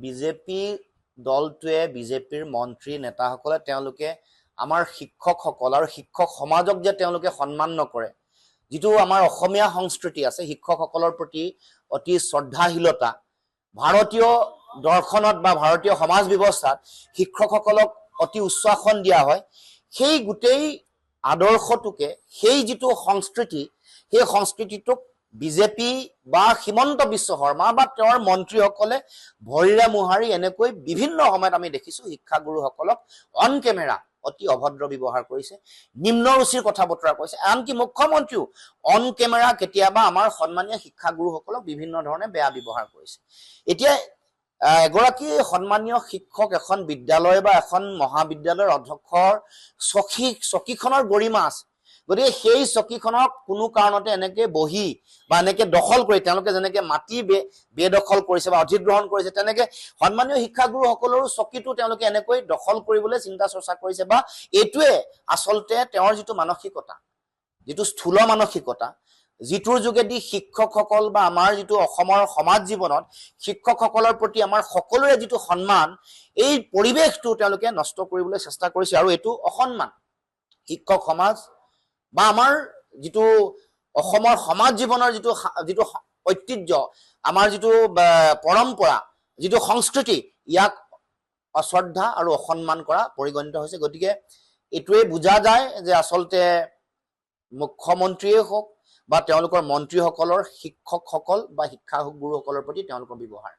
BJP দলটোৱে বিজেপিৰ মন্ত্ৰী নেতাসকলে তেওঁলোকে আমাৰ শিক্ষকসকল আৰু শিক্ষক সমাজক যে তেওঁলোকে সন্মান নকৰে, যিটো আমাৰ অসমীয়া সংস্কৃতি আছে শিক্ষকসকলৰ প্ৰতি অতি শ্ৰদ্ধাশীলতা, ভাৰতীয় দৰ্শনত বা ভাৰতীয় সমাজ ব্যৱস্থাত শিক্ষকসকলক অতি উচ্চ আসন দিয়া হয়, সেই গোটেই আদৰ্শটোকে, সেই যিটো সংস্কৃতি, সেই সংস্কৃতিটোক বিজেপি বা হিমন্ত বিশ্ব শৰ্মা বা তেওঁৰ মন্ত্ৰীসকলে ভৰিৰে মোহাৰি এনেকৈ বিভিন্ন সময়ত আমি দেখিছোঁ শিক্ষাগুৰুসকলক অন কেমেৰা অতি অভদ্ৰ ব্যৱহাৰ কৰিছে, নিম্ন ৰুচিৰ কথা বতৰা কৈছে। আনকি মুখ্যমন্ত্ৰীও অন কেমেৰা কেতিয়াবা আমাৰ সন্মানীয় শিক্ষাগুৰুসকলক বিভিন্ন ধৰণে বেয়া ব্যৱহাৰ কৰিছে। এতিয়া এগৰাকী সন্মানীয় শিক্ষক এখন বিদ্যালয় বা এখন মহাবিদ্যালয়ৰ অধ্যক্ষৰ চকীখনৰ গৰিমা আছে, গতিকে সেই চকীখনক কোনো কাৰণতে এনেকে বহি বা এনেকে দখল কৰি তেওঁলোকে যেনেকে মাটি বেদখল কৰিছে বা অধিগ্ৰহণ কৰিছে, তেনেকে সন্মানীয় শিক্ষাগুৰুসকলৰো চকীটো তেওঁলোকে এনেকৈ দখল কৰিবলৈ চিন্তা চৰ্চা কৰিছে। বা এইটোৱে আচলতে তেওঁৰ যিটো মানসিকতা, যিটো স্থূল মানসিকতা, যিটোৰ যোগেদি শিক্ষকসকল বা আমাৰ যিটো অসমৰ সমাজ জীৱনত শিক্ষকসকলৰ প্ৰতি আমাৰ সকলোৰে যিটো সন্মান, এই পৰিৱেশটো তেওঁলোকে নষ্ট কৰিবলৈ চেষ্টা কৰিছে। আৰু এইটো অসন্মান শিক্ষক সমাজ বা আমাৰ যিটো অসমৰ সমাজ জীৱনৰ যিটো ঐতিহ্য, আমাৰ যিটো পৰম্পৰা, যিটো সংস্কৃতি, ইয়াক অশ্ৰদ্ধা আৰু অসন্মান কৰা পৰিগণিত হৈছে। গতিকে এইটোৱে বুজা যায় যে আচলতে মুখ্যমন্ত্ৰীয়ে হওক বা তেওঁলোকৰ মন্ত্ৰীসকলৰ শিক্ষকসকল বা শিক্ষাগুৰুসকলৰ প্ৰতি তেওঁলোকৰ ব্যৱহাৰ।